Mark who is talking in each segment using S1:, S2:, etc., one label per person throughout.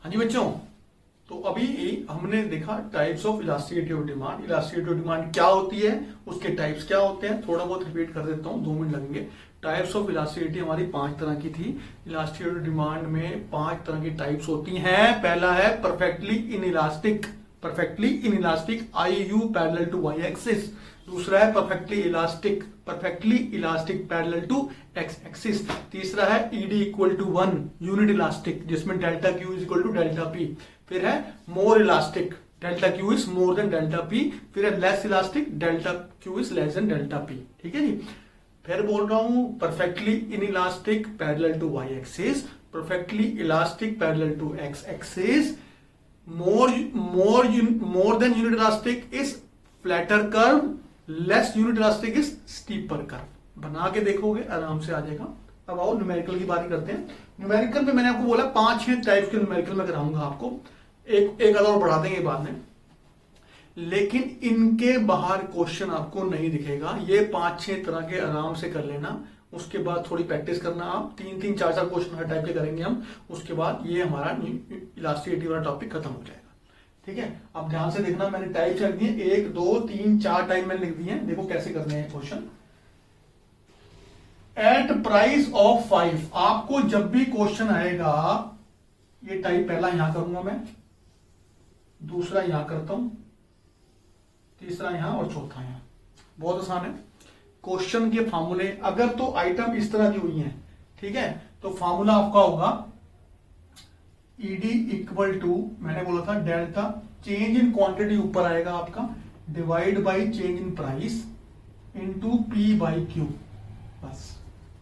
S1: हाँ जी बच्चों, तो अभी हमने देखा types of elasticity of demand. Elasticity of demand क्या होती है, उसके टाइप्स क्या होते हैं, थोड़ा बहुत रिपीट कर देता हूँ, 2 मिनट लगेंगे। टाइप्स ऑफ इलास्टिसिटी हमारी 5 तरह की थी। इलास्टिसिटी ऑफ डिमांड में 5 तरह की टाइप्स होती हैं। पहला है perfectly inelastic, perfectly inelastic I you parallel to Y axis. दूसरा है perfectly elastic parallel to x axis. तीसरा है ED equal to 1 unit elastic, जिसमें delta Q is equal to delta P. फिर है more elastic, delta Q is more than delta P. फिर है less elastic, delta Q is less than delta P. ठीक है जी। फिर बोल रहा हूं perfectly inelastic parallel to Y axis, perfectly elastic parallel to x axis. more than unit elastic is flatter curve, less unit elastic is steeper curve। बना के देखोगे आराम से आ जाएगा। अब आओ न्यूमेरिकल की बात करते हैं। न्यूमेरिकल पे मैंने आपको बोला 5-6 टाइप के न्यूमेरिकल में कराऊंगा आपको, एक आधा और बढ़ा देंगे बाद में, लेकिन इनके बाहर क्वेश्चन आपको नहीं दिखेगा। ये 5-6 तरह के आराम से कर लेना, उसके बाद थोड़ी प्रैक्टिस करना। आप 3-3, 4-4 क्वेश्चन हर टाइप के करेंगे हम, उसके बाद ये हमारा इलास्टिसिटी वाला टॉपिक खत्म हो जाएगा। ठीक है, अब ध्यान से देखना, मैंने टाइप लिख दिए 1 2 3 4 टाइप मैंने लिख दिए हैं। देखो कैसे करने हैं क्वेश्चन। एट प्राइस ऑफ 5, आपको जब भी क्वेश्चन आएगा, ये टाइप पहला यहां करूंगा मैं, दूसरा यहां करता हूं, तीसरा यहां और चौथा यहां। बहुत आसान है। क्वेश्चन के फार्मूले, अगर तो आइटम इस तरह की हुई है, ठीक है, तो फार्मूला आपका होगा ईडी इक्वल टू, मैंने बोला था डेल्टा चेंज इन क्वांटिटी ऊपर आएगा आपका, divide by change in price into P by Q. बस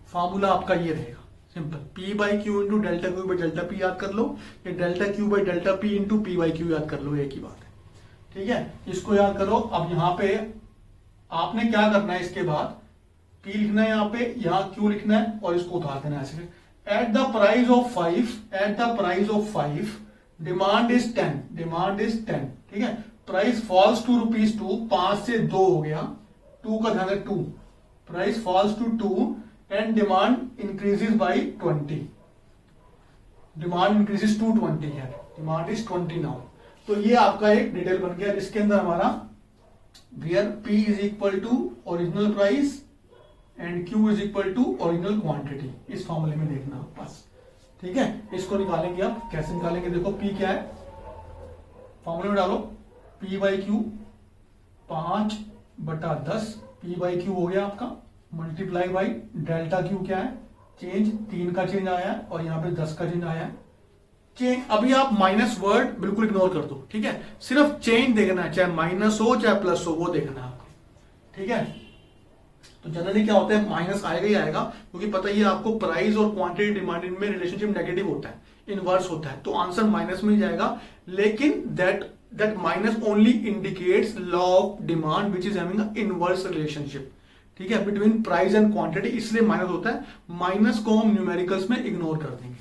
S1: फार्मूला आपका ये रहेगा, simple. P by Q into delta Q by delta P याद कर लो, या delta Q by delta P into P by Q याद कर लो, एक ही बात है। ठीक है, इसको याद करो। अब यहां पे आपने क्या करना है, इसके बाद P लिखना है, यहां पे यहां Q लिखना है और इसको उतार देना है ऐसे। At the price of 5 demand is 10, ठीक है। प्राइस फॉल्स टू ₹2, 5 से 2 हो गया, 2 का ध्यान है 2, price falls to 2 and demand increases by 20, demand increases to 20 है, डिमांड इज 20 नाउ। तो ये आपका एक डिटेल बन गया, जिसके अंदर हमारा where P is equal to original price and Q is equal to original quantity. इस फॉर्मूले में देखना बस, ठीक है। इसको निकालेंगे आप, कैसे निकालेंगे देखो। P क्या है, फॉर्मूले में डालो, P by Q 5/10, P by Q हो गया आपका, मल्टीप्लाई बाई डेल्टा क्यू क्या है, चेंज 3 का चेंज आया है और यहां पे 10 का चेंज आया है। चेंज, अभी आप माइनस वर्ड बिल्कुल इग्नोर कर दो, ठीक है, सिर्फ चेंज देखना है, चाहे माइनस हो चाहे प्लस हो, वो देखना है आपको, ठीक है। तो जनरली क्या होता है, माइनस आएगा ही आएगा, क्योंकि पता ही है आपको प्राइस और क्वांटिटी डिमांड में रिलेशनशिप नेगेटिव होता है, इनवर्स होता है, तो आंसर माइनस में ही जाएगा। लेकिन that minus only indicates law of demand which is having inverse relationship, ठीक है, बिटवीन प्राइस एंड क्वांटिटी, इसलिए माइनस होता है। माइनस को हम न्यूमेरिकल्स में इग्नोर कर देंगे,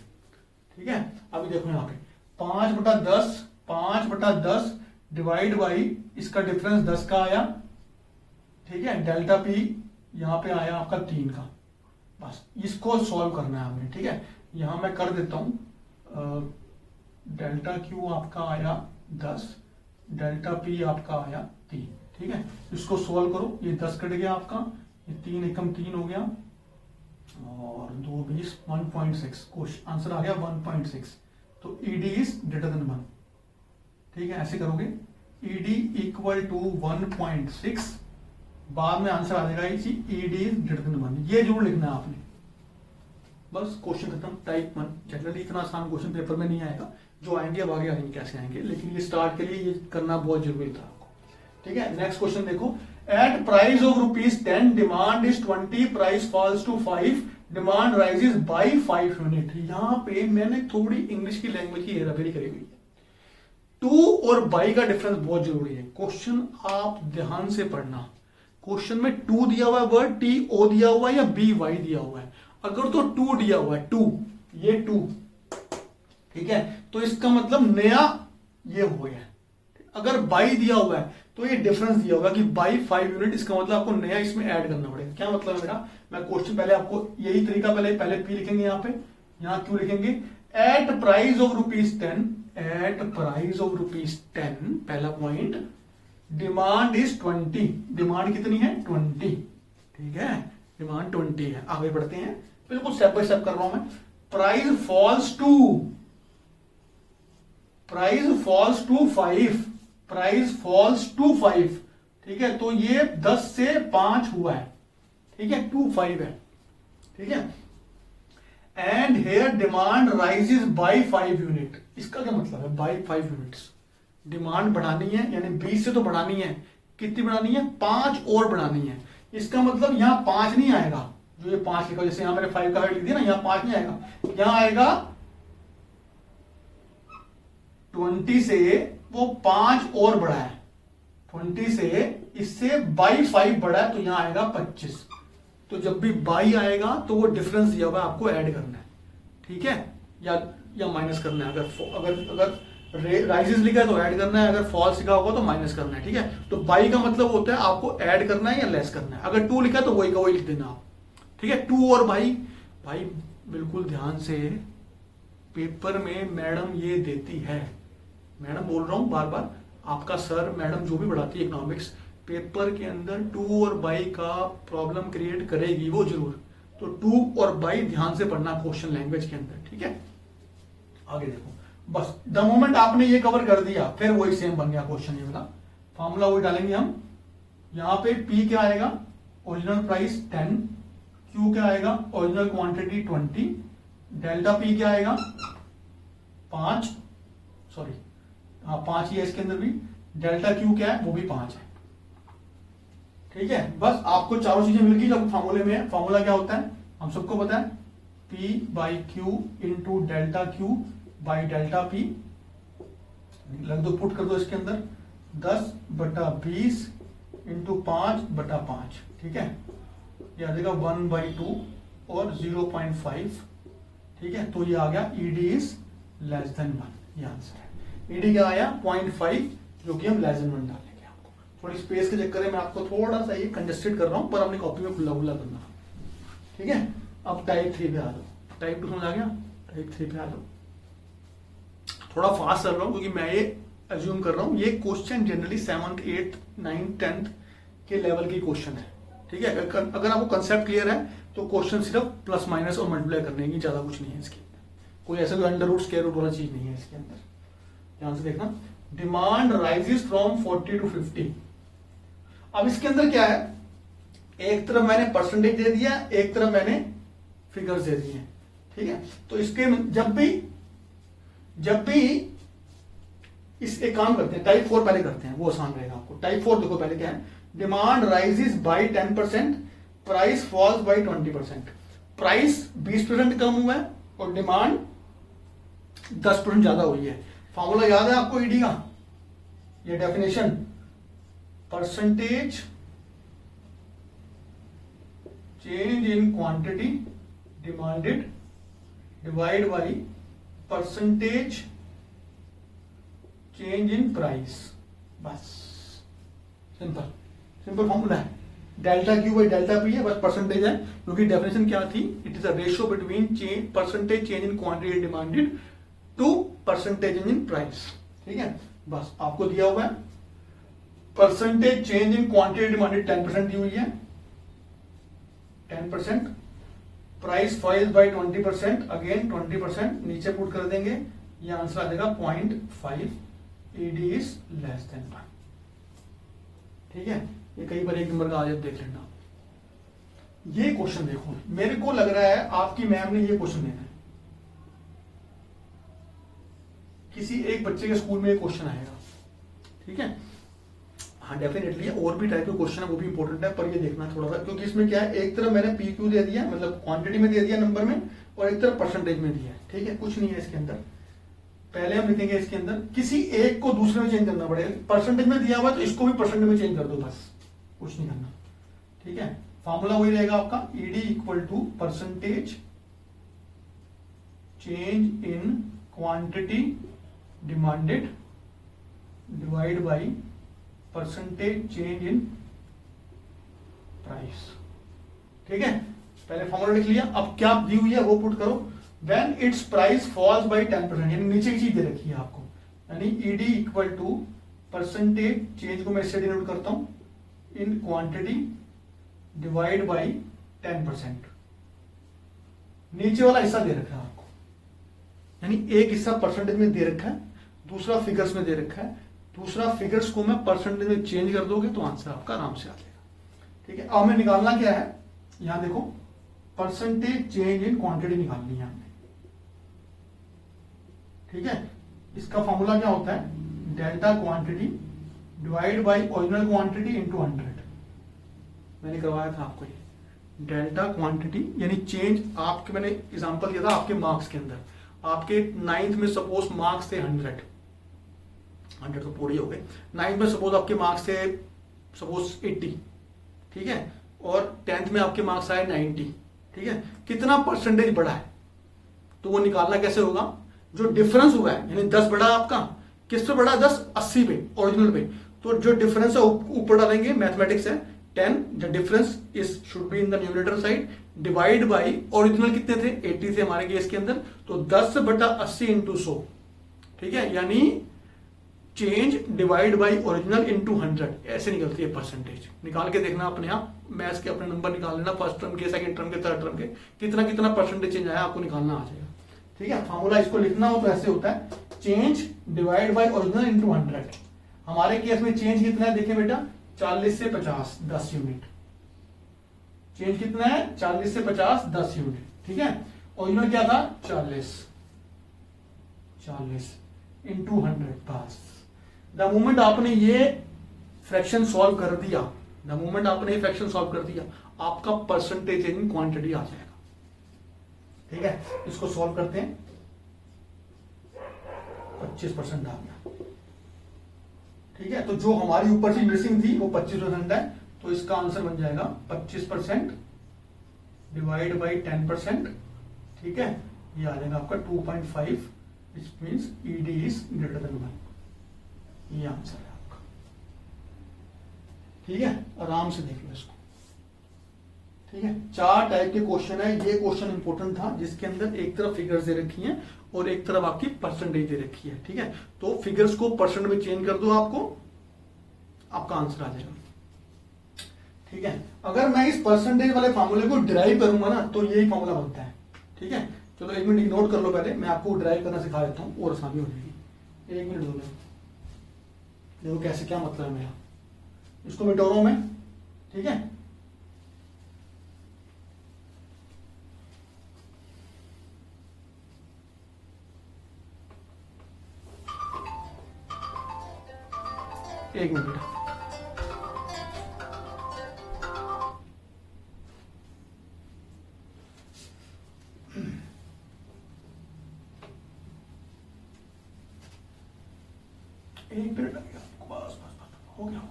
S1: ठीक है। अभी देखो यहां पे 5/10 डिवाइड बाई, इसका डिफरेंस 10 का आया, ठीक है, डेल्टा पी यहां पे आया आपका 3 का। बस इसको सॉल्व करना है हमने, ठीक है। यहां मैं कर देता हूं, डेल्टा क्यू आपका आया 10, डेल्टा पी आपका आया 3, ठीक है। इसको सॉल्व करो, ये 10 कट गया आपका, ये 3 एकम 3 हो गया और 2 20 1.6, क्वेश्चन आंसर आ गया 1.6। तो ईडी इज ग्रेटर देन 1, ठीक है, ऐसे करोगे, ईडी इक्वल टू 1.6, बाद में आंसर आ जाएगा ईडी इज ग्रेटर देन 1, ये जरूर लिखना है आपने। बस क्वेश्चन खत्म, टाइप 1। जनरली इतना आसान क्वेश्चन पेपर में नहीं आएगा, जो आएंगे अब आगे आएंगे कैसे आएंगे, लेकिन ये स्टार्ट के लिए ये करना बहुत जरूरी था आपको, ठीक है। नेक्स्ट क्वेश्चन देखो। At price of ₹10 demand is 20, price falls to 5, demand rises by 5 unit. यहां पे मैंने थोड़ी इंग्लिश की लैंग्वेज की हेराफेरी करी हुई है। टू और बाई का डिफरेंस बहुत जरूरी है। क्वेश्चन आप ध्यान से पढ़ना, क्वेश्चन में 2 दिया हुआ है, वर्ड TO दिया हुआ है या BY दिया हुआ है। अगर तो 2 दिया हुआ है, 2, ये 2, ठीक है, तो इसका मतलब नया ये हो गया। अगर बाई दिया हुआ है तो ये डिफरेंस दिया होगा कि बाई 5 यूनिट, इसका मतलब आपको नया इसमें ऐड करना पड़ेगा। क्या मतलब है मेरा, मैं क्वेश्चन पहले आपको यही तरीका, पहले P लिखेंगे, यहां पे यहां Q लिखेंगे। At price of ₹10 at price of ₹10, पहला पॉइंट, डिमांड इज 20, डिमांड कितनी है 20, ठीक है, डिमांड 20 है। आगे बढ़ते हैं, बिल्कुल स्टेप बाय स्टेप कर रहा हूं मैं। Price falls to 5, price falls to 5, ठीक है, तो ये 10 से 5 हुआ है, ठीक है, 2 5 है, ठीक है। And here demand rises by 5 unit, इसका क्या मतलब है, बाय 5 यूनिट्स, डिमांड बढ़ानी है, यानी 20 से तो बढ़ानी है, कितनी बढ़ानी है, 5 और बढ़ानी है। इसका मतलब यहां 5 नहीं आएगा, जो ये 5 लिखा, जैसे यहां मैंने 5 का लिख दिया ना, यहां 5 नहीं आएगा, यहां आएगा 20 से वो 5 और बढ़ा है, 20 से इससे बाई 5 बढ़ा है, तो यहां आएगा 25। तो जब भी बाई आएगा तो वो डिफरेंस दिया हुआ आपको ऐड करना है, ठीक है, या माइनस करना है। अगर राइजेस लिखा है तो ऐड करना है, अगर फॉल्स लिखा होगा तो माइनस करना है, ठीक है। तो बाई का मतलब होता है आपको ऐड करना है या लेस करना है। अगर 2 लिखा है तो वही का वही लिख देना आप, ठीक है। 2 और भाई बिल्कुल ध्यान से, पेपर में मैडम ये देती है, मैडम बोल रहा हूं बार बार, आपका सर मैडम जो भी पढ़ाती है इकोनॉमिक्स, पेपर के अंदर 2 और बाई का प्रॉब्लम क्रिएट करेगी वो जरूर। तो 2 और बाई ध्यान से पढ़ना क्वेश्चन लैंग्वेज के अंदर, ठीक है। आगे देखो, बस द मोमेंट आपने ये कवर कर दिया, फिर वही सेम बन गया क्वेश्चन, ये वाला फॉर्मूला वही डालेंगे हम। यहां पे P क्या आएगा, ओरिजिनल प्राइस 10, Q क्या आएगा, ओरिजिनल क्वांटिटी 20, डेल्टा P क्या आएगा 5, सॉरी हाँ 5 ही है इसके अंदर भी, डेल्टा Q क्या है वो भी 5 है, ठीक है। बस आपको चारों चीजें मिल गई जब फॉर्मूले में है। फॉर्मूला क्या होता है हम सबको पता है, P by Q into delta Q by delta P, लग दो, पुट कर दो इसके अंदर, 10/20 इंटू 5/5, ठीक है, ये आ जाएगा 1/2 और 0.5, ठीक है। तो ये आ गया ED इज लेस देन 1, ये आंसर है। ED क्या आया 0.5, जो कि हम लेस देन 1 डालेंगे। आपको थोड़ी स्पेस के चक्कर में आपको थोड़ा सा ये कंजेस्टेड कर रहा हूं, पर अपनी कॉपी में खुला खुला करना, ठीक है। अब टाइप 3 पे आ जाओ, टाइप 2 समझ आ गया, टाइप 3 पे आ जाओ। थोड़ा फास्ट चल रहा हूं क्योंकि मैं ये अज्यूम कर रहा हूं ये question generally 7th 8th 9th 10th के लेवल की क्वेश्चन है, ठीक है। अगर आपको कंसेप्ट क्लियर है तो क्वेश्चन सिर्फ प्लस माइनस और मल्टीप्लाई करने की, ज्यादा कुछ नहीं है इसके अंदर, कोई ऐसा कोई अंडर रूट स्क्वायर रूट वाला चीज नहीं है इसके अंदर। ध्यान से देखना, डिमांड राइजेस फ्रॉम 40 to 50। अब इसके अंदर क्या है, एक तरफ मैंने परसेंटेज दे दिया, एक तरफ मैंने फिगर्स दे दिए, ठीक है। तो इसके जब भी इस एक काम करते हैं, टाइप 4 पहले करते हैं, वो आसान रहेगा आपको। टाइप 4 देखो पहले क्या है, demand rises by 10%, price falls by 20%। Price 20% कम हुआ है और डिमांड 10% ज्यादा हुई है। फॉर्मूला याद है आपको ईडी का, ये definition, percentage change in quantity demanded divide by percentage change in price, बस सिंपल फॉर्मूला है। Delta Q by delta P है, बस परसेंटेज है, क्योंकि डेफिनेशन क्या थी, it is a ratio between percentage change in quantity demanded to percentage in price, ठीक है। बस आपको दिया हुआ है percentage change in quantity demanded 10% दी हुई है, 10%, प्राइस फॉल्स बाय 20%, अगेन 20%, नीचे पुट कर देंगे, ये आंसर आ जाएगा 0.5, ईडी इज लेस देन 1, ठीक है। ये कई बार 1 नंबर का आ जाए, देख लेना। ये क्वेश्चन देखो, मेरे को लग रहा है आपकी मैम ने ये क्वेश्चन देना है, किसी एक बच्चे के स्कूल में ये क्वेश्चन आएगा, ठीक है। हाँ डेफिनेटली और भी टाइप के क्वेश्चन है, वो भी इंपॉर्टेंट है, पर ये देखना थोड़ा सा, क्योंकि इसमें क्या है, एक तरफ मैंने पी क्यू दे दिया, मतलब क्वांटिटी में दे दिया नंबर में, और एक तरफ परसेंटेज में दिया है, ठीक है। कुछ नहीं है इसके अंदर, पहले हम लिखेंगे इसके अंदर, किसी एक को दूसरे में चेंज करना पड़ेगा। परसेंटेज में दिया हुआ तो इसको भी परसेंटेज में चेंज कर दो, बस कुछ नहीं करना, ठीक है। फॉर्मूला वही रहेगा आपका, ED equal to percentage change in quantity demanded divide by percentage change in price, ठीक है। पहले फॉर्मूला लिख लिया, अब क्या दी हुई है वो पुट करो, when it's price falls by 10%, यानी नीचे की चीज दे रखी है आपको, यानी ED equal to percentage change को मैं इससे डिनोट करता हूं इन क्वांटिटी डिवाइड बाई 10%। नीचे वाला हिस्सा दे रखा है आपको, यानी एक हिस्सा परसेंटेज में दे रखा है, दूसरा फिगर्स में दे रखा है। दूसरा फिगर्स को मैं परसेंटेज में चेंज कर दोगे तो आंसर आपका आराम से आ जाएगा। ठीक है, अब हमें निकालना क्या है, यहां देखो परसेंटेज चेंज इन क्वांटिटी निकालनी है हमने। ठीक है, इसका फॉर्मूला क्या होता है, delta quantity divide by original quantity into 100। मैंने करवाया था आपको ये डेल्टा क्वांटिटी, यानी चेंज आपके, मैंने एग्जांपल दिया था आपके मार्क्स के अंदर। आपके 9th में सपोज मार्क्स थे 100 तो पूरी हो गए। 9th में सपोज आपके मार्क्स थे सपोज 80, ठीक है, और 10th में आपके मार्क्स आए 90। ठीक है, कितना परसेंटेज बढ़ा है तो वो निकालना कैसे होगा, जो डिफरेंस हुआ है, यानी 10 बढ़ा आपका, किस पे बढ़ा, 10 80 पे ओरिजिनल पे, तो जो डिफरेंस है ऊपर डालेंगे, मैथमेटिक्स है 10, the difference is should be in the numerator side, divide by original कितने थे 80 थे हमारे केस के अंदर, तो 10/80 इंटू 100। ठीक है, यानी change divide by original into 100 ऐसे निकलती है परसेंटेज। निकाल के देखना अपने आप, मैथ्स के अपने नंबर निकाल लेना, फर्स्ट टर्म के, सेकंड टर्म के, थर्ड टर्म के, कितना कितना परसेंटेज चेंज आया आपको निकालना आ जाएगा। ठीक है, फॉर्मूला इसको लिखना हो तो ऐसे होता है, change divide by original into 100। हमारे केस में चेंज कितना है, देखिए बेटा 40 से 50 10 यूनिट। चेंज कितना है, 40 से 50 10 यूनिट। ठीक है, ओरिजिनल क्या था 40 इंटू 100 पास। द मोमेंट आपने ये फ्रैक्शन सॉल्व कर दिया, द मोमेंट आपने ये फ्रैक्शन सॉल्व कर दिया, आपका परसेंटेज इन क्वांटिटी आ जाएगा। ठीक है, इसको सॉल्व करते हैं, 25% आ गया। ठीक है, तो जो हमारी ऊपर से मिसिंग थी वो 25% है, तो इसका आंसर बन जाएगा 25% डिवाइड बाई 10%। ठीक है, ये आ जाएगा आपका 2.5, which means ED is greater than 1। ये आंसर है आपका। ठीक है, आराम से देख लो इसको। ठीक है, 4 टाइप के क्वेश्चन है। ये क्वेश्चन इंपॉर्टेंट था जिसके अंदर एक तरफ फिगर्स दे रखी हैं और एक तरफ आपकी परसेंटेज दे रखी है। ठीक है, तो फिगर्स को परसेंट में चेंज कर दो, आपका आंसर आ जाएगा। ठीक है, अगर मैं इस परसेंटेज वाले फॉर्मूले को डिराइव करूंगा ना तो यही फॉर्मूला बनता है। ठीक है, चलो 1 मिनट नोट कर लो, पहले मैं आपको डिराइव करना सिखा देता हूं और आसानी हो जाएगी। 1 मिनट दो, देखो कैसे, क्या मतलब है मेरा, इसको मिटा रहा हूं मैं। ठीक है, एक मिनट, बस हो गया।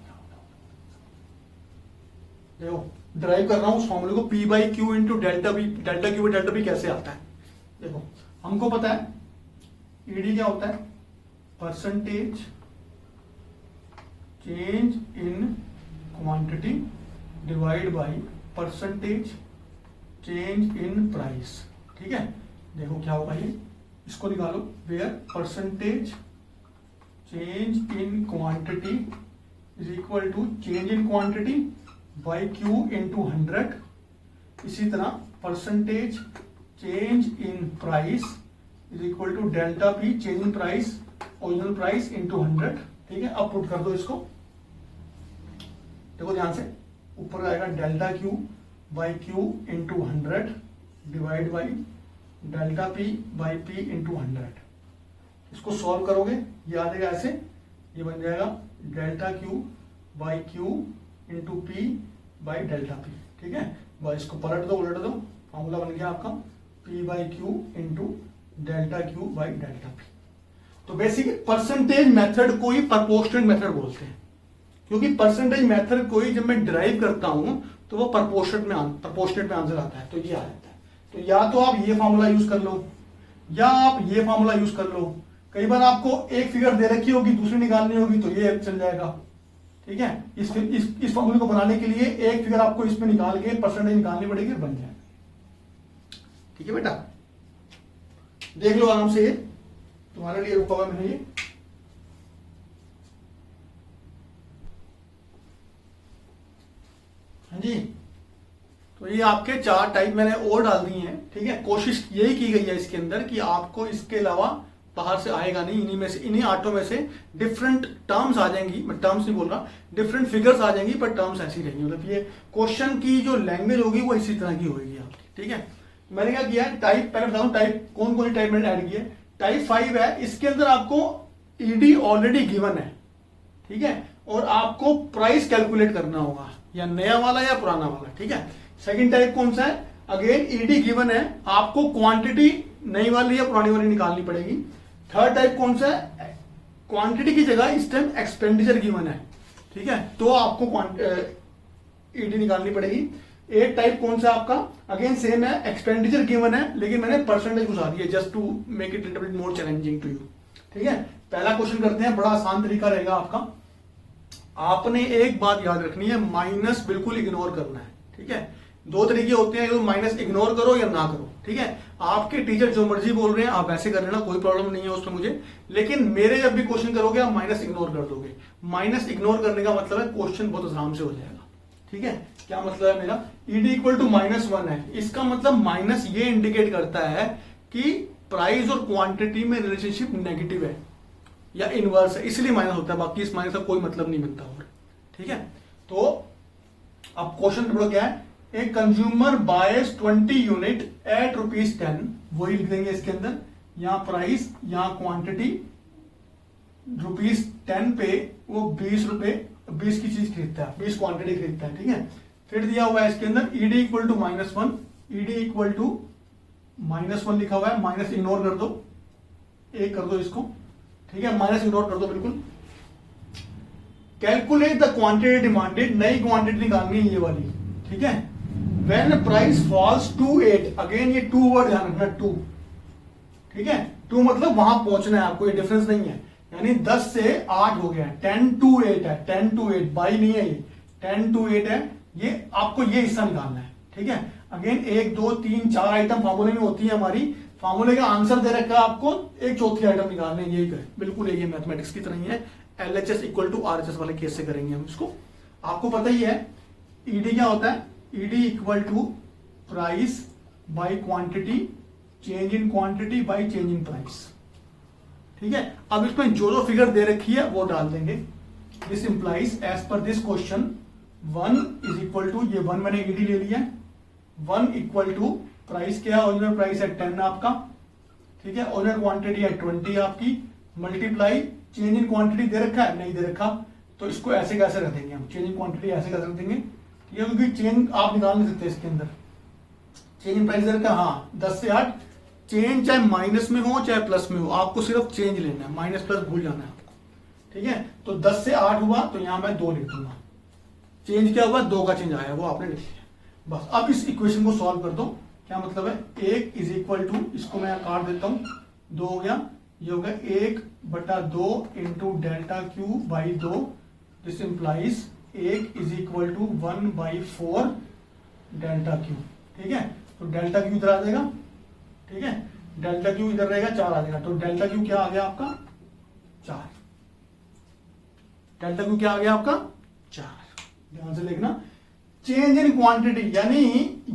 S1: देखो ड्राइव कर रहा हूं उस फॉर्मूले को, P by Q into delta B. Delta Q delta B कैसे आता है, देखो हमको पता है ईडी क्या होता है, percentage change in quantity divide by percentage change in price. ठीक है, देखो क्या होगा ये, इसको निकालो, where percentage change in quantity is equal to change in quantity by Q into 100। इसी तरह percentage change in price is equal to delta P change in price original price into 100। ठीक है, अब पुट कर दो इसको, देखो ध्यान से, ऊपर आएगा delta Q by Q into 100 divide by delta P by P into 100। इसको सॉल्व करोगे ये आ जाएगा ऐसे, ये बन जाएगा delta Q by Q into P by delta P. ठीक है, बस इसको पलट दो उलट दो, फॉर्मूला बन गया आपका P by Q into delta Q by delta P. तो बेसिक परसेंटेज मेथड को ही प्रपोर्शनेट मेथड बोलते हैं, क्योंकि परसेंटेज मेथड को ही जब मैं डिराइव करता हूं तो वो प्रपोर्शनेट में आंसर आता है, तो ये आ जाता है। तो या तो आप ये फॉर्मूला यूज कर लो या आप ये फॉर्मूला यूज कर लो। कई बार आपको एक फिगर दे रखी होगी, दूसरी निकालनी होगी, तो ये चल जाएगा। ठीक है, इस फॉर्मूले को बनाने के लिए एक फिगर आपको इसमें निकाल के परसेंटेज निकालनी पड़ेगी, बन जाएगा। ठीक है बेटा, देख लो आराम से, ये तुम्हारे लिए रुका हुआ मैंने ये। तो ये आपके 4 टाइप मैंने और डाल दिए हैं, ठीक है। कोशिश यही की गई है इसके अंदर कि आपको इसके अलावा बाहर से आएगा नहीं, इन्हीं में से, इन्हीं 8 में से डिफरेंट टर्म्स आ जाएंगी, मैं टर्म्स नहीं बोल रहा, डिफरेंट फिगर्स आ जाएंगी, पर टर्म्स ऐसी रहेंगी। मतलब ये क्वेश्चन की जो लैंग्वेज होगी वो इसी तरह की होगी आपकी, ठीक है। मैंने क्या किया, टाइप पहले बताऊं टाइप कौन कौन सी टाइप मैंने ऐड किया। टाइप 5 है, इसके अंदर आपको ईडी ऑलरेडी गिवन है, ठीक है, और आपको प्राइस कैलकुलेट करना होगा, या नया वाला या पुराना वाला, ठीक है। सेकंड टाइप कौन सा है, अगेन ईडी गिवन है, आपको क्वांटिटी नई वाली या पुरानी वाली निकालनी पड़ेगी। थर्ड टाइप कौन सा है, क्वांटिटी की जगह इस टाइम एक्सपेंडिचर गिवन है, ठीक है, तो आपको ईडी निकालनी पड़ेगी। एक टाइप कौन सा आपका, अगेन सेम है, एक्सपेंडिचर गिवन है, लेकिन मैंने परसेंटेज घुसा दिया just to make it little bit more challenging to you, ठीक है। पहला क्वेश्चन करते हैं, बड़ा आसान तरीका रहेगा आपका। आपने एक बात याद रखनी है, माइनस बिल्कुल इग्नोर करना है, ठीक है। 2 तरीके होते हैं, माइनस इग्नोर करो या ना करो, ठीक है। आपके टीचर जो मर्जी बोल रहे हैं आप वैसे कर लेना, कोई प्रॉब्लम नहीं है उसमें मुझे, लेकिन मेरे जब भी क्वेश्चन करोगे आप माइनस इग्नोर कर दोगे। माइनस इग्नोर करने का मतलब है क्वेश्चन बहुत आराम से हो जाएगा, ठीक है। क्या मतलब है मेरा, ईडी इक्वल टू -1 है, इसका मतलब माइनस ये इंडिकेट करता है कि प्राइस और क्वांटिटी में रिलेशनशिप नेगेटिव है या इनवर्स है, इसलिए माइनस होता है, बाकी इस माइनस का कोई मतलब नहीं बनता और, ठीक है। तो अब क्वेश्चन नंबर क्या है, a consumer buys 20 unit at ₹10, वही लिख देंगे इसके अंदर, यहां प्राइस यहां क्वांटिटी, ₹10 पे वो 20 रुपए 20 की चीज खरीदता है, 20 क्वांटिटी खरीदता है, ठीक है। फिर दिया हुआ है इसके अंदर ED equal to -1, ED equal to -1 लिखा हुआ है, माइनस इग्नोर कर दो, एक कर दो इसको, ठीक है, माइनस इग्नोर कर दो बिल्कुल। कैलकुलेट द क्वांटिटी डिमांडेड, नई क्वांटिटी निकालनी है ये वाली, ठीक है। When price falls to 8, again ये 2 वर्ड ध्यान रखना, 2, ठीक है, 2 मतलब वहां पहुंचना है आपको, ये डिफरेंस नहीं है, यानी 10 से 8 हो गया, 10 to 8 है, 10 to 8 बाई नहीं है ये, 10 to 8 है, ये आपको ये हिस्सा निकालना है, ठीक है। अगेन 1 2 3 4 आइटम फार्मूले में होती है हमारी, फार्मूले का आंसर दे रखा है आपको, एक चौथी आइटम निकालने, यही करें, बिल्कुल ये मैथमेटिक्स की तरह ही है। LHS इक्वल टू RHS वाले केस से करेंगे हम इसको, आपको पता ही है। ईडी क्या होता है, ED equal to price by quantity, change in quantity by change in price, ठीक है। अब इसमें जो जो फिगर दे रखी है वो डाल देंगे। This implies as per this question 1 is equal to, ये 1 मैंने ईडी ले लिया, 1 इक्वल टू प्राइस क्या है, ओरिजिनल प्राइस है 10 आपका, ठीक है, ओरिजिनल क्वांटिटी है 20 आपकी, मल्टीप्लाई चेंज इन क्वांटिटी दे रखा है, नहीं दे रखा, तो इसको ऐसे कैसे रख देंगे हम, चेंज इन क्वांटिटी ऐसे कैसे रख देंगे, ठीक है, क्योंकि चेंज आप निकाल नहीं सकते इसके अंदर, चेंज इन प्राइस दे रखा, हाँ 10 से 8, चेंज चाहे माइनस में हो चाहे प्लस में हो, आपको सिर्फ चेंज लेना है, माइनस प्लस भूल जाना है आपको, ठीक है। तो 10 से 8 हुआ तो यहां मैं 2 लिख दूंगा, चेंज क्या हुआ, 2 का चेंज आया, वो आपने लिख लिया बस। अब इस इक्वेशन को सॉल्व कर दो, क्या मतलब है, 1 इज इक्वल टू, इसको मैं काट देता हूं, 2 हो गया, ये हो गया 1/2 into delta Q by 2, this implies 1 is equal to 1/4 delta Q, ठीक है। तो डेल्टा क्यू इधर आ जाएगा, ठीक है, डेल्टा क्यू इधर रहेगा, 4 आ जाएगा, तो डेल्टा क्यू क्या आ गया आपका 4, डेल्टा क्यू क्या आ गया आपका 4, ध्यान से देखना। चेंज इन क्वांटिटी यानी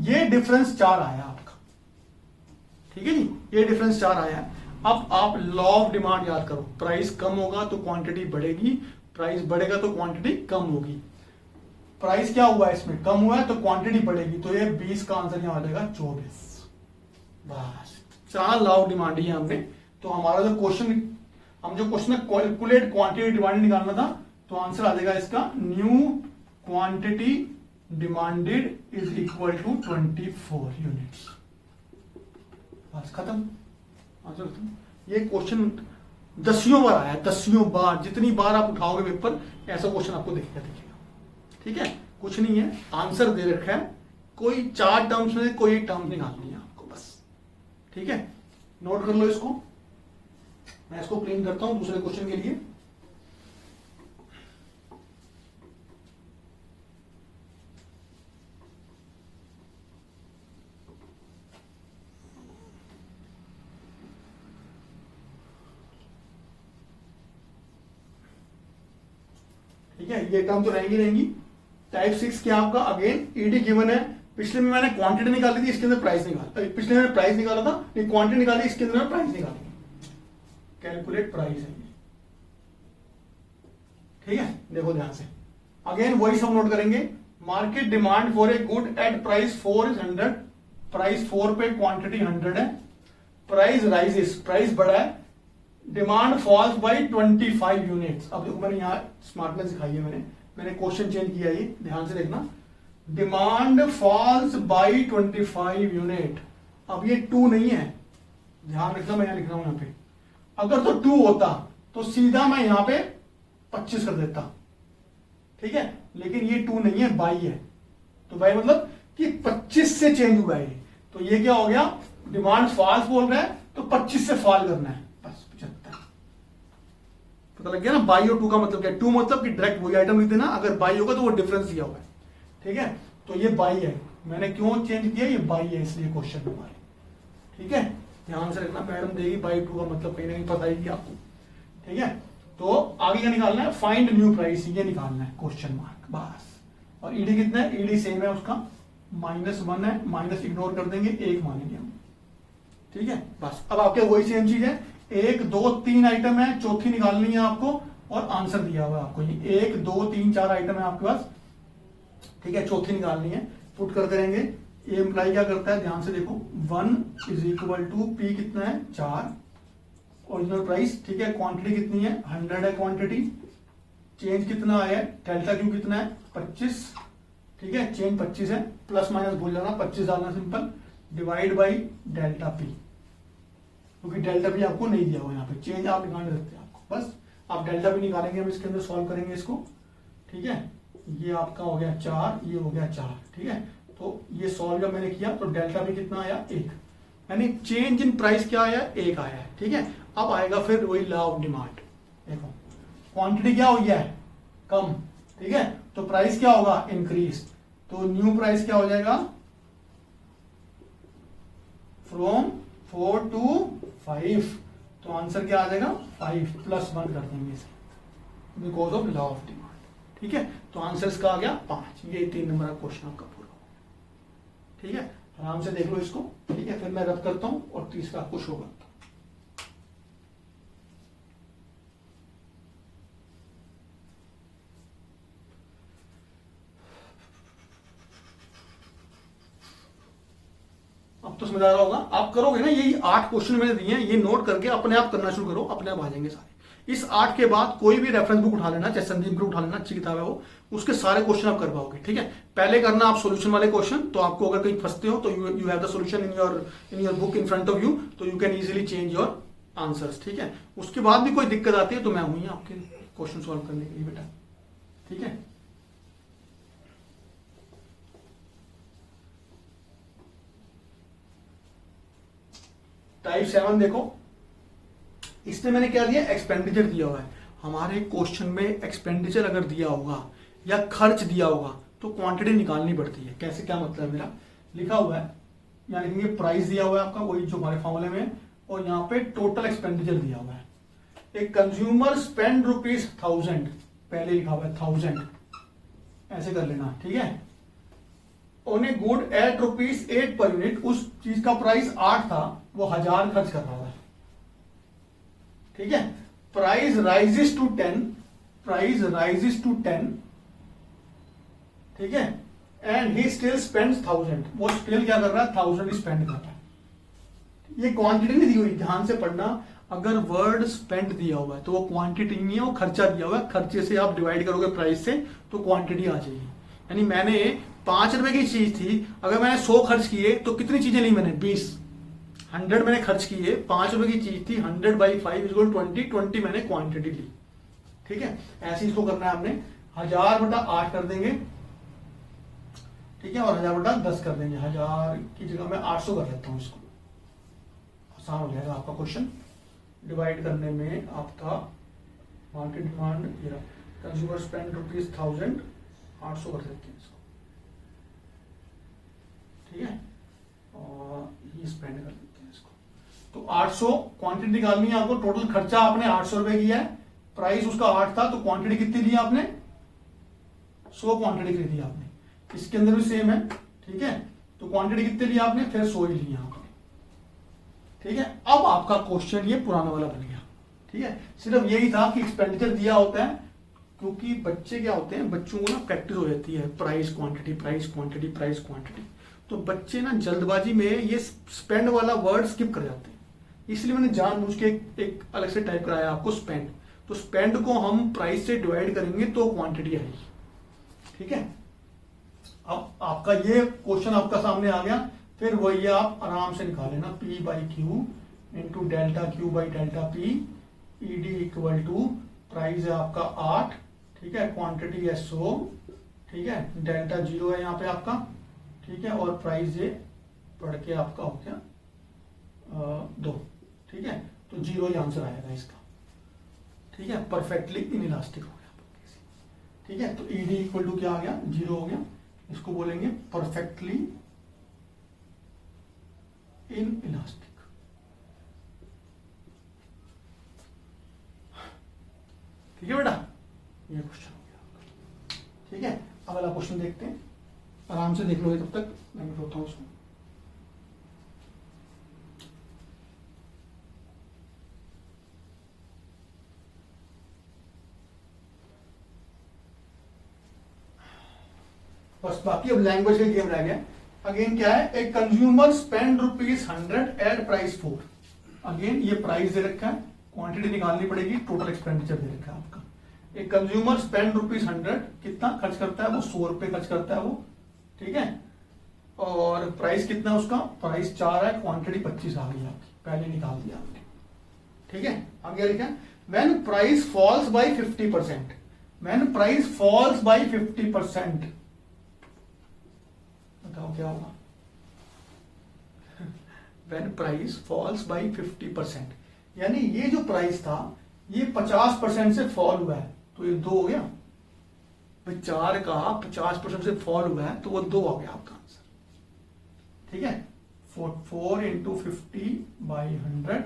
S1: ये डिफरेंस 4 आया आपका, ठीक है जी, ये डिफरेंस 4 आया। अब आप लॉ ऑफ डिमांड याद करो, प्राइस कम होगा तो क्वांटिटी बढ़ेगी, प्राइस बढ़ेगा तो क्वांटिटी कम होगी। प्राइस क्या हुआ है इसमें, कम हुआ है तो क्वांटिटी बढ़ेगी, तो ये 20 का आंसर यहां आ जाएगा 24, बस 4 लॉ ऑफ डिमांड ही हमने। तो हमारा जो क्वेश्चन, हम जो क्वेश्चन कैलकुलेट क्वांटिटी डिमांड निकालना था, तो आंसर आ जाएगा इसका, new quantity demanded is equal to 24 units, बस खत्म, आंसर खत्म। ये क्वेश्चन 10 बार आया, 10 बार, जितनी बार आप उठाओगे पेपर ऐसा क्वेश्चन आपको दिखेगा, ठीक है। कुछ नहीं है, आंसर दे रखा है, कोई 4 टर्म्स में कोई एक टर्म निकालनी है आपको बस, ठीक है। नोट कर लो इसको, मैं इसको क्लीन करता हूं दूसरे क्वेश्चन के लिए। ठीक है, ये टर्म तो रहेंगी। टाइप 6 क्या आपका, अगेन ईडी गिवन है, पिछले में मैंने क्वांटिटी निकाली थी, इसके अंदर प्राइस निकाला, पिछले में प्राइस निकाला था, ये क्वांटिटी निकाली, इसके अंदर प्राइस निकाली, कैलकुलेट प्राइस है ये। ठीक है, देखो ध्यान से, अगेन वही सब नोट करेंगे। Market demand for a good at price 4 is 100, price 4 पे क्वांटिटी 100 है, प्राइस राइजेस, प्राइस बढ़ा है, डिमांड फॉल्स बाय 25 यूनिट्स। अब देखो मैंने यहां स्मार्टनेस दिखाई है, मैंने क्वेश्चन चेंज किया, ये ध्यान से देखना, डिमांड फॉल्स बाय 25 यूनिट। अब ये 2 नहीं है, ध्यान रखना, मैं यहां लिख रहा हूं यहां पे, अगर तो 2 होता तो सीधा मैं यहां पे 25 कर देता, ठीक है, लेकिन ये 2 नहीं है, बाई है, तो बाई मतलब कि 25 से चेंज हुआ है, तो ये क्या हो गया, डिमांड फॉल्स बोल रहा है तो 25 से फॉल करना है, बस 75। पता लग गया ना, बाई और 2 का मतलब क्या है, 2 मतलब कि डायरेक्ट वही आइटम लिख देना, अगर बाई होगा तो वो डिफरेंस दिया हुआ है, ठीक है, तो ये बाई है, मैंने क्यों चेंज किया, ये बाई है इसलिए क्वेश्चन हमारे, ठीक है, ध्यान से रखना, मैडम देगी बाई 2 का मतलब कहीं ना कहीं पता ही आपको, ठीक है। तो आगे क्या निकालना है, फाइंड न्यू प्राइस, ये निकालना है, क्वेश्चन मार्क, बस। और ईडी कितना है, ईडी सेम है उसका, -1 है, माइनस इग्नोर कर देंगे, 1 मानेंगे हम, ठीक है, बस। अब आपके वही सेम चीज है, 1 2 3 आइटम है, चौथी निकालनी है आपको, और आंसर दिया हुआ है आपको, ये 1 2 3 4 आइटम है आपके पास, ठीक है, चौथी निकालनी है, पुट करते रहेंगे। ये इम्प्लाई क्या करता है, ध्यान से देखो, 1 इज इक्वल टू पी कितना है, 4, ओरिजिनल प्राइस, ठीक है, क्वांटिटी कितनी है, 100 है क्वांटिटी, चेंज कितना आया है, डेल्टा क्यू कितना है, 25, ठीक है, चेंज 25 है, प्लस माइनस भूल जाना, 25 डालना simple, divide by delta P, क्योंकि डेल्टा पी आपको नहीं दिया हुआ यहाँ पे, चेंज आप निकालने सकते हैं आपको, बस आप डेल्टा पी निकालेंगे, हम इसके अंदर सॉल्व करेंगे इसको, ठीक है, ये आपका हो गया 4, ये हो गया 4, ठीक है, तो ये सॉल्व जब मैंने किया तो डेल्टा पी कितना आया, 1, यानी चेंज इन प्राइस क्या आया, 1 आया है, ठीक है। अब आएगा फिर वही लॉ ऑफ डिमांड, देखो क्वांटिटी क्या हुई है, कम, ठीक है, तो प्राइस क्या होगा, इंक्रीज, तो न्यू प्राइस क्या हो जाएगा, फ्रॉम 4 to 5, तो आंसर क्या आ जाएगा, 5 + 1 कर देंगे इसे, because of law of demand, ठीक है, तो आंसर इसका आ गया 5, ये 3 नंबर का क्वेश्चन आपका पूरा, ठीक है, आराम से देख लो इसको, ठीक है, फिर मैं रद्द करता हूं और तीसरा आपको शो करता हूं। अब तो समझ आ रहा होगा, आप करोगे ना, यही 8 क्वेश्चन मैंने दिए हैं, ये नोट करके अपने आप करना शुरू करो, अपने आप आ जाएंगे सारे। इस 8 के बाद कोई भी रेफरेंस बुक उठा लेना, चाहे संदीप ग्रुप उठा लेना, अच्छी किताब है वो, उसके सारे क्वेश्चन आप कर पाओगे, ठीक है। पहले करना आप सॉल्यूशन वाले क्वेश्चन, तो आपको अगर कहीं फंसते हो तो you have the solution in your book in front of you, तो you can easily change your answers, ठीक है। उसके बाद भी कोई दिक्कत आती है तो मैं हूं आपके क्वेश्चन सॉल्व करने के लिए बेटा, ठीक है। टाइप 7 देखो, इसमें मैंने क्या दिया, एक्सपेंडिचर दिया हुआ है। हमारे क्वेश्चन में एक्सपेंडिचर अगर दिया होगा या खर्च दिया होगा तो क्वांटिटी निकालनी पड़ती है। कैसे, क्या मतलब है मेरा, लिखा हुआ है, यहाँ लिखेंगे प्राइस दिया हुआ है आपका, वही जो हमारे फॉर्मूले में, और यहाँ पे टोटल एक्सपेंडिचर दिया हुआ है। एक कंज्यूमर स्पेंड ₹1000, पहले लिखा हुआ है 1000, ऐसे कर लेना, ठीक है। On a good at ₹8 per unit, उस चीज का प्राइस 8 था, वो 1000 खर्च कर रहा था, ठीक है। Price rises to 10, price rises to 10, ठीक है, एंड ही स्टिल स्पेंड्स 1000, वो स्टिल क्या कर रहा है, 1000 स्पेंड कर रहा है। ये क्वांटिटी नहीं दी हुई, ध्यान से पढ़ना, अगर वर्ड स्पेंड दिया हुआ है तो वो क्वांटिटी नहीं है, वो खर्चा दिया हुआ है, खर्चे से आप डिवाइड करोगे प्राइस से तो क्वांटिटी आ जाएगी। यानी मैंने 5 रुपए की चीज थी, अगर मैंने 100 खर्च किए तो कितनी चीजें ली मैंने, 20, 100 मैंने खर्च किए, 5 रुपए की चीज थी, 100/5 = 20 मैंने क्वांटिटी ली, ठीक है। ऐसे इसको करना है हमने, 1000/8 कर देंगे, ठीक है, और 1000/10 कर देंगे। 1000 की जगह मैं 800 कर लेता हूं, इसको आसान हो जाएगा आपका क्वेश्चन डिवाइड करने में। आपका मार्केट डिमांड, कंज्यूमर स्पेंड ₹1000, 800 कर देते हैं इसको, ठीक है, और ये स्पेंड कर देते हैं इसको। तो 800 क्वांटिटी निकालनी है आपको, टोटल खर्चा आपने 800 रुपए किया है, प्राइस उसका 8 था, तो क्वांटिटी कितनी ली आपने, 100 क्वांटिटी खरीदी आपने। इसके अंदर भी सेम है, ठीक है, तो क्वांटिटी कितने लिया आपने, फिर 100 ही लिया आपने। ठीक है, अब आपका क्वेश्चन ये पुराना वाला बन गया। ठीक है, सिर्फ यही था कि एक्सपेंडिचर दिया होता है, क्योंकि बच्चे क्या होते हैं, बच्चों को ना प्रैक्टिस हो जाती है price quantity price quantity price quantity, तो बच्चे ना जल्दबाजी में ये स्पेंड वाला वर्ड स्किप कर जाते हैं। इसलिए मैंने जानबूझ के एक अलग से टाइप कराया आपको स्पेंड। तो स्पेंड को हम प्राइस से डिवाइड करेंगे तो क्वांटिटी आएगी। ठीक है, अब आपका ये क्वेश्चन आपका सामने आ गया, फिर वही आप आराम से निकाल लेना, P by Q into delta Q by delta P, ED equal to price है आपका 8, ठीक है, क्वांटिटी है 100, ठीक है, डेल्टा 0 है यहाँ पे आपका, ठीक है, और प्राइस ये पढ़ के आपका हो गया 2। ठीक है, तो 0 ही आंसर आएगा इसका। ठीक है, परफेक्टली इनइलास्टिक हो गया। ठीक है, तो ईडी इक्वल टू क्या आ गया, 0 हो गया, इसको बोलेंगे परफेक्टली इनइलास्टिक। ठीक है बेटा, ये क्वेश्चन हो गया। ठीक है, अगला क्वेश्चन देखते हैं, आराम से देख लो तब तक, मैं मिटाता हूं उसको। बस बाकी अब लैंग्वेज का गेम रह गया। अगेन क्या है, एक consumer spend ₹100 at price 4। Again ये प्राइस दे रखा है, क्वांटिटी निकालनी पड़ेगी, टोटल एक्सपेंडिचर दे रखा है आपका। एक कंज्यूमर स्पेंड ₹100 कितना खर्च करता है, वो 100 रुपए खर्च करता है वो। ठीक है, और प्राइस कितना उसका, प्राइस 4 है, क्वांटिटी 25 आ गई आपकी, पहले निकाल दिया आपने। ठीक है, आगे लिखा when price falls by 50%, when price falls by 50%, बताओ क्या होगा। व्हेन प्राइस फॉल्स बाय 50%, यानी ये जो प्राइस था ये 50% से फॉल हुआ है, तो ये 2 हो गया। 4 का 50% से फॉल हुआ है, तो वो 2 आ गया आपका आंसर। ठीक है, 4 इंटू 50/100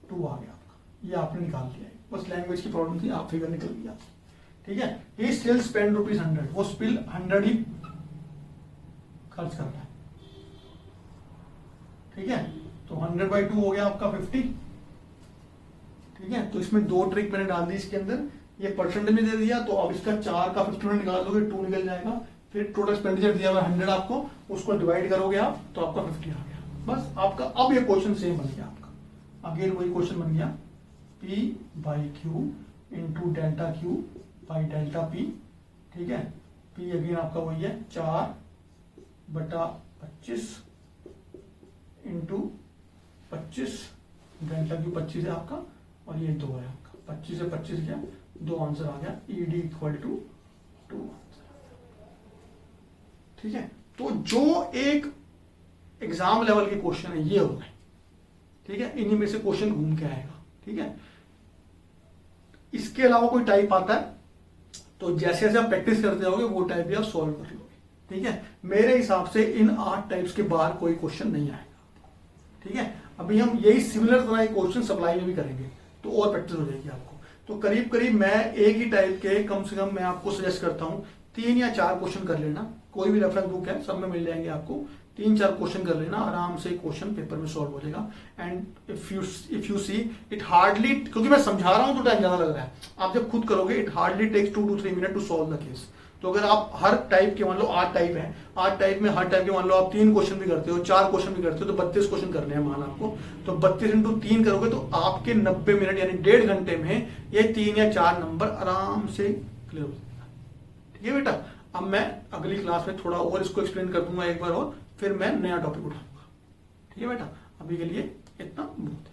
S1: 2 आ गया आपका, ये आपने निकाल दिया है। बस लैंग्वेज की प्रॉब्लम थी, आप फिगर निकल गया। ठीक है, ये स्टिल स्पेंड ₹100, वो स्टिल 100 ही खर्च करता है। ठीक है, तो 100/2 हो गया आपका 50। ठीक है, तो इसमें 2 ट्रिक मैंने डाल दी इसके अंदर, ये परसेंट में दे दिया, तो अब इसका 4 का 50 निकाल दोगे 2 निकल जाएगा, फिर टोटल एक्सपेंडिचर दिया हुआ 100 आपको, उसको डिवाइड करोगे आप, तो आपका 50 आ गया। बस आपका अब ये क्वेश्चन सेम बन गया आपका, अगेन वही क्वेश्चन बन गया, P by Q into delta Q by delta P. ठीक है, P अगेन आपका वही है 4/25 इंटू 25, डेल्टा क्यू 25 है आपका, और ये 2 है आपका, 25 से 25 गया, 2 आंसर आ गया, ईडी इक्वल टू 2 आंसर। ठीक है, तो जो एक एग्जाम लेवल के क्वेश्चन है ये हो गए। ठीक है, इन्हीं में से क्वेश्चन घूम के आएगा। ठीक है, इसके अलावा कोई टाइप आता है तो जैसे जैसे आप प्रैक्टिस करते रहोगे वो टाइप भी आप सॉल्व कर लोगे। ठीक है, मेरे हिसाब से इन 8 टाइप्स के बाहर कोई क्वेश्चन नहीं आएगा। ठीक है, अभी हम यही सिमिलर तरह के क्वेश्चन सप्लाई में भी करेंगे, तो और प्रैक्टिस हो जाएगी आपको। तो करीब करीब मैं एक ही टाइप के कम से कम मैं आपको सजेस्ट करता हूं 3 या 4 क्वेश्चन कर लेना, कोई भी रेफरेंस बुक है सब में मिल जाएंगे आपको, 3-4 क्वेश्चन कर लेना, आराम से क्वेश्चन पेपर में सॉल्व हो जाएगा। And if you see it hardly, क्योंकि मैं समझा रहा हूं तो टाइम ज्यादा लग रहा है, आप जब खुद करोगे it hardly takes 2 to 3 minute to solve the case. तो अगर आप हर टाइप के, मान लो 8 टाइप है, 8 टाइप में हर टाइप के मान लो आप 3 क्वेश्चन भी करते हो, 4 क्वेश्शन भी करते हो, तो 32 क्वेश्चन करने हैं मान आपको, तो 32 इंटू 3 करोगे तो आपके 90 मिनट यानी 1.5 घंटे में ये 3 या 4 नंबर आराम से क्लियर हो जाएगा। ठीक है बेटा, अब मैं अगली क्लास में थोड़ा और इसको एक्सप्लेन कर दूंगा एक बार और, फिर मैं नया टॉपिक उठाऊंगा। ठीक है बेटा, अभी के लिए इतना बहुत है।